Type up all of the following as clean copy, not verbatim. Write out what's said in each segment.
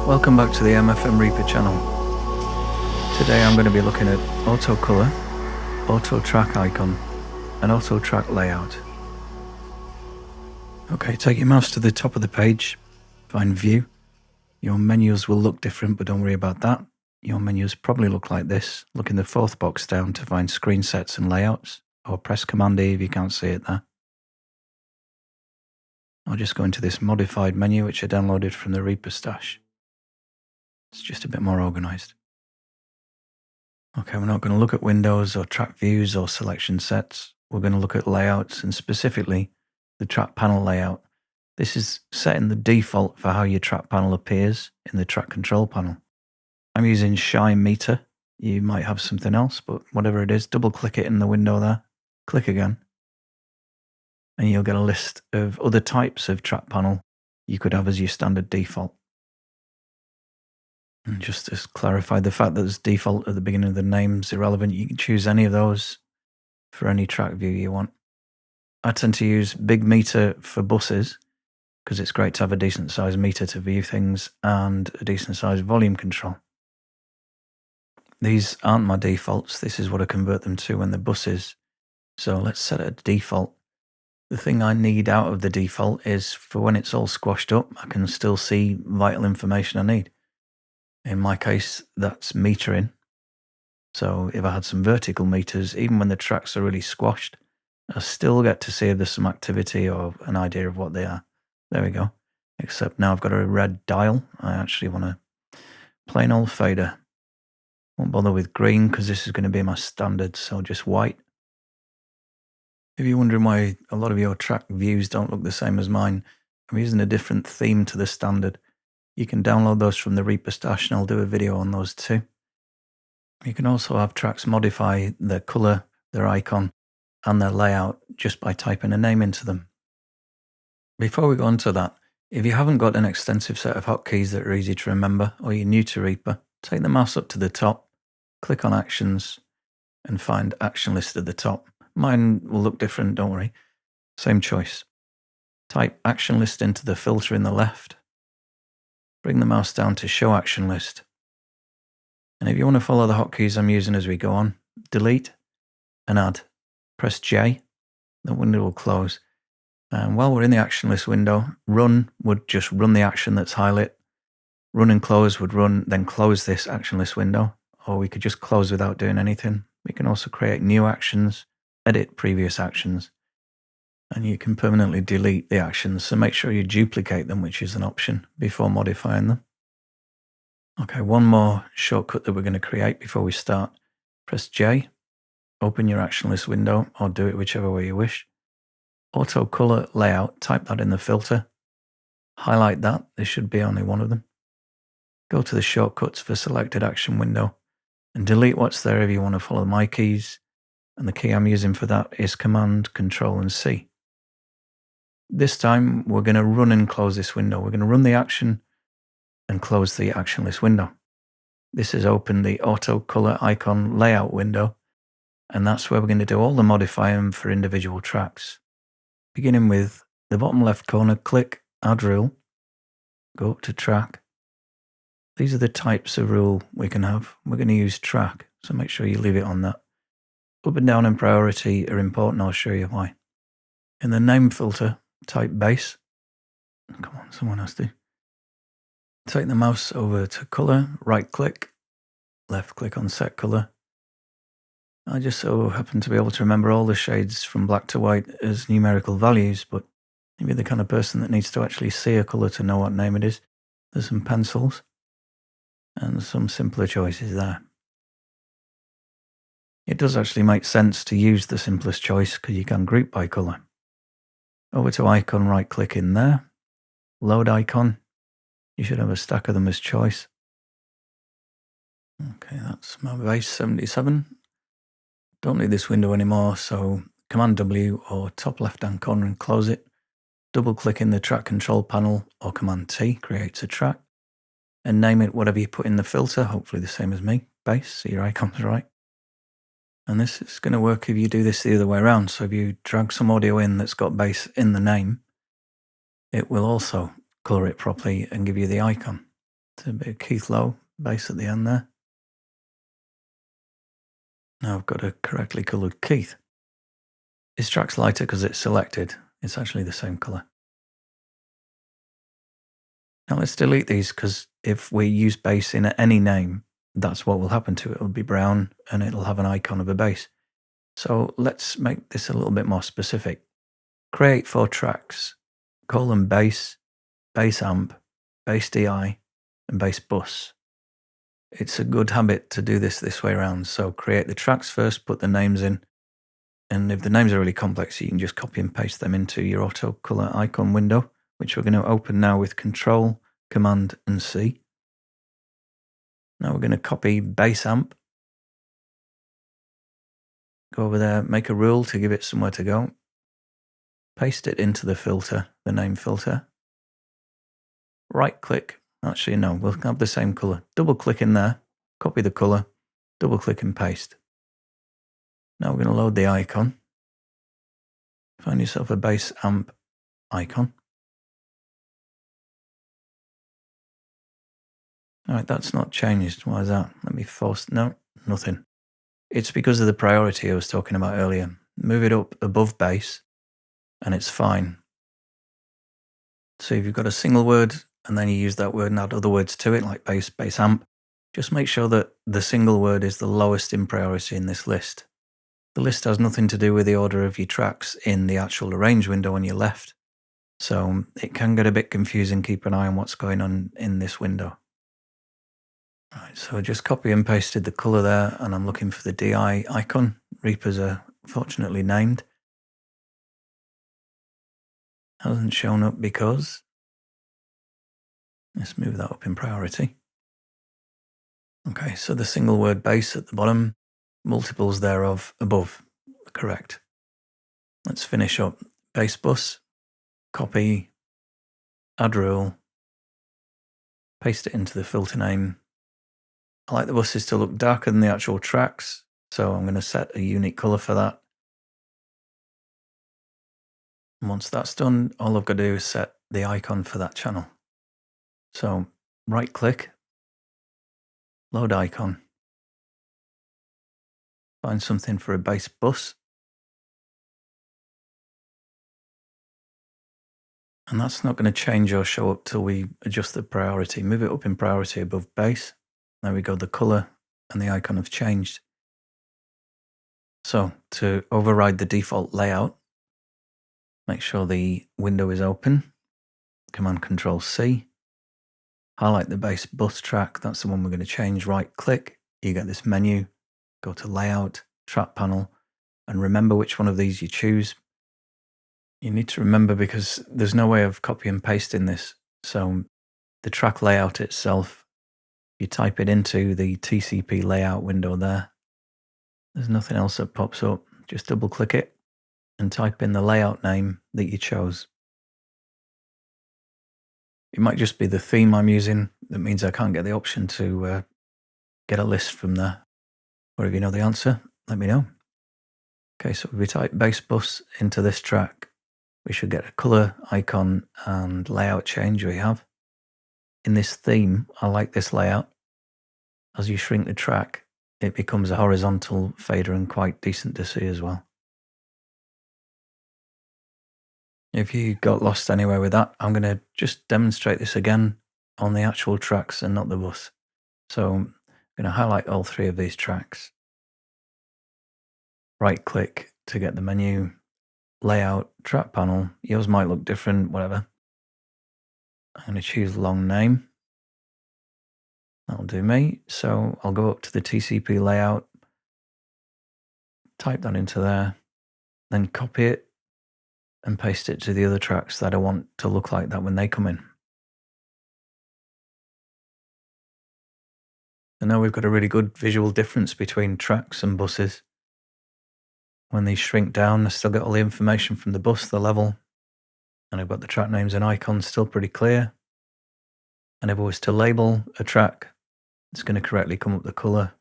Welcome back to the MFM Reaper channel. Today I'm going to be looking at auto color, auto track icon and auto track layout. Okay, take your mouse to the top of the page, find view. Your menus will look different, but don't worry about that. Your menus probably look like this. Look in the fourth box down to find screen sets and layouts, or press Command E if you can't see it there. I'll just go into this modified menu which I downloaded from the Reaper stash. It's just a bit more organized. Okay, we're not going to look at windows or track views or selection sets. We're going to look at layouts and specifically the track panel layout. This is setting the default for how your track panel appears in the track control panel. I'm using Shy Meter. You might have something else, but whatever it is, double click it in the window there, click again, and you'll get a list of other types of track panel you could have as your standard default. And just to clarify, the fact that there's default at the beginning of the name is irrelevant. You can choose any of those for any track view you want. I tend to use Big Meter for buses because it's great to have a decent sized meter to view things and a decent sized volume control. These aren't my defaults. This is what I convert them to when they're buses. So let's set it at default. The thing I need out of the default is for when it's all squashed up, I can still see vital information I need. In my case, that's metering. So if I had some vertical meters, even when the tracks are really squashed, I still get to see if there's some activity or an idea of what they are. There we go. Except now I've got a red dial. I actually want a plain old fader. Won't bother with green because this is going to be my standard, so just white. If you're wondering why a lot of your track views don't look the same as mine, I'm using a different theme to the standard. You can download those from the Reaper stash and I'll do a video on those too. You can also have tracks modify their color, their icon, and their layout just by typing a name into them. Before we go on to that, if you haven't got an extensive set of hotkeys that are easy to remember, or you're new to Reaper, take the mouse up to the top, click on Actions, and find Action List at the top. Mine will look different, don't worry. Same choice. Type Action List into the filter in the left. Bring the mouse down to Show Action List. And if you want to follow the hotkeys I'm using as we go on, delete and add. Press J, the window will close. And while we're in the action list window, run would just run the action that's highlighted. Run and close would run, then close this action list window. Or we could just close without doing anything. We can also create new actions, edit previous actions. And you can permanently delete the actions, so make sure you duplicate them, which is an option, before modifying them. Okay, one more shortcut that we're going to create before we start. Press J, open your action list window, or do it whichever way you wish. Auto color layout, type that in the filter. Highlight that, there should be only one of them. Go to the shortcuts for selected action window and delete what's there if you want to follow my keys. And the key I'm using for that is Command, Control and C. This time we're going to run and close this window. We're going to run the action and close the action list window. This has opened the auto color icon layout window, and that's where we're going to do all the modifying for individual tracks. Beginning with the bottom left corner, click Add Rule, go up to Track. These are the types of rule we can have. We're going to use Track, so make sure you leave it on that. Up and down and priority are important, I'll show you why. In the name filter, type Base. Come on, someone has to. Take the mouse over to color, right click, left click on set color. I just so happen to be able to remember all the shades from black to white as numerical values, but if you're the kind of person that needs to actually see a color to know what name it is, there's some pencils and some simpler choices there. It does actually make sense to use the simplest choice because you can group by color. Over to icon, right click in there, load icon. You should have a stack of them as choice. Okay, that's my base 77. Don't need this window anymore, so Command W or top left hand corner and close it. Double click in the track control panel or Command T creates a track. And name it whatever you put in the filter, hopefully the same as me, base, so your icon's right. And this is going to work if you do this the other way around. So if you drag some audio in that's got bass in the name, it will also color it properly and give you the icon. a bit of Keith Lowe bass at the end there. Now I've got a correctly coloured Keith. This track's lighter because it's selected. It's actually the same colour. Now let's delete these, because if we use bass in any name, that's what will happen to it. It'll be brown and it'll have an icon of a bass. So let's make this a little bit more specific. Create 4 tracks, call them bass, bass amp, bass DI, and bass bus. It's a good habit to do this way around. So create the tracks first, put the names in, and if the names are really complex, you can just copy and paste them into your auto color icon window, which we're going to open now with Control, Command, and C. Now we're going to copy bass amp, go over there, make a rule to give it somewhere to go, paste it into the filter, the name filter, right click, actually no, we'll have the same color, double click in there, copy the color, double click and paste. Now we're going to load the icon, find yourself a bass amp icon. All right, that's not changed. Why is that? Let me force, no, nothing. It's because of the priority I was talking about earlier. Move it up above bass and it's fine. So if you've got a single word and then you use that word and add other words to it, like bass, bass amp, just make sure that the single word is the lowest in priority in this list. The list has nothing to do with the order of your tracks in the actual arrange window on your left. So it can get a bit confusing. Keep an eye on what's going on in this window. Right, so I just copy and pasted the color there, and I'm looking for the DI icon. Reapers are fortunately named. Hasn't shown up because, let's move that up in priority. Okay, so the single word bass at the bottom, multiples thereof above, correct. Let's finish up. Bass bus, copy, add rule, paste it into the filter name. I like the buses to look darker than the actual tracks, so I'm going to set a unique color for that. And once that's done, all I've got to do is set the icon for that channel. So right click, load icon, find something for a bass bus. And that's not going to change or show up till we adjust the priority. Move it up in priority above bass. There we go, the color and the icon have changed. So to override the default layout, make sure the window is open, Command Control C, highlight the bass bus track, that's the one we're going to change, right click, you get this menu, go to layout, track panel, and remember which one of these you choose. You need to remember because there's no way of copy and pasting this. So the track layout itself, you type it into the TCP layout window there. There's nothing else that pops up. Just double click it and type in the layout name that you chose. It might just be the theme I'm using. That means I can't get the option to get a list from there. Or if you know the answer, let me know. Okay, so if we type bass bus into this track, we should get a color, icon, and layout change we have. In this theme, I like this layout. As you shrink the track, it becomes a horizontal fader and quite decent to see as well. If you got lost anywhere with that, I'm going to just demonstrate this again on the actual tracks and not the bus. So I'm going to highlight all 3 of these tracks. Right click to get the menu, layout, track panel. Yours might look different, whatever. I'm going to choose long name. That'll do me. So I'll go up to the TCP layout, type that into there, then copy it and paste it to the other tracks that I want to look like that when they come in. And now we've got a really good visual difference between tracks and buses. When these shrink down, I still get all the information from the bus, the level, and I've got the track names and icons still pretty clear. And if I was to label a track, it's going to correctly come up the color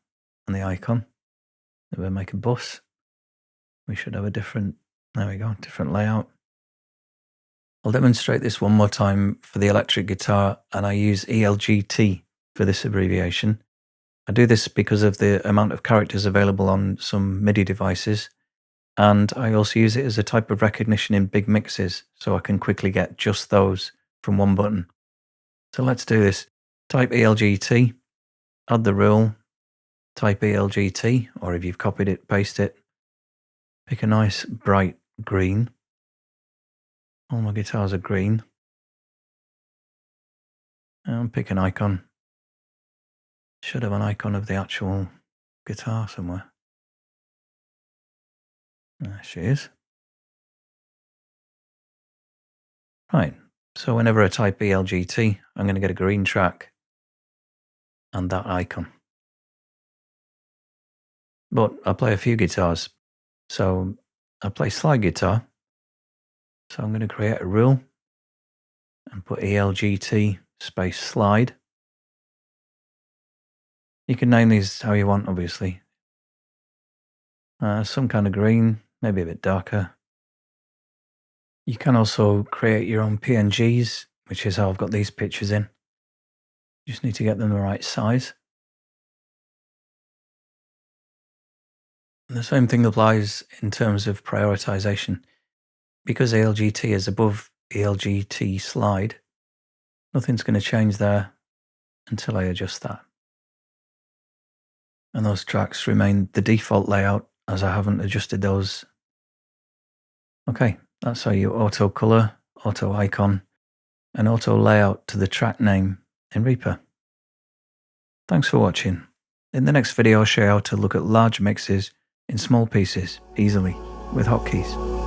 and the icon. If I make a bus, we should have a different, there we go, different layout. I'll demonstrate this one more time for the electric guitar, and I use ELGT for this abbreviation. I do this because of the amount of characters available on some MIDI devices, and I also use it as a type of recognition in big mixes, so I can quickly get just those from one button. So let's do this. Type ELGT, add the rule, type ELGT, or if you've copied it, paste it. Pick a nice bright green. All my guitars are green. And pick an icon. Should have an icon of the actual guitar somewhere. There she is. Right, so whenever I type ELGT, I'm going to get a green track and that icon. But I play a few guitars, so I play slide guitar. So I'm going to create a rule and put ELGT space slide. You can name these how you want, obviously. Some kind of green, maybe a bit darker. You can also create your own PNGs, which is how I've got these pictures in. You just need to get them the right size. And the same thing applies in terms of prioritization. Because ELGT is above ELGT slide, nothing's going to change there until I adjust that. And those tracks remain the default layout as I haven't adjusted those. Okay, that's how you auto color, auto icon, and auto layout to the track name in Reaper. Thanks for watching. In the next video, I'll show you how to look at large mixes in small pieces easily with hotkeys.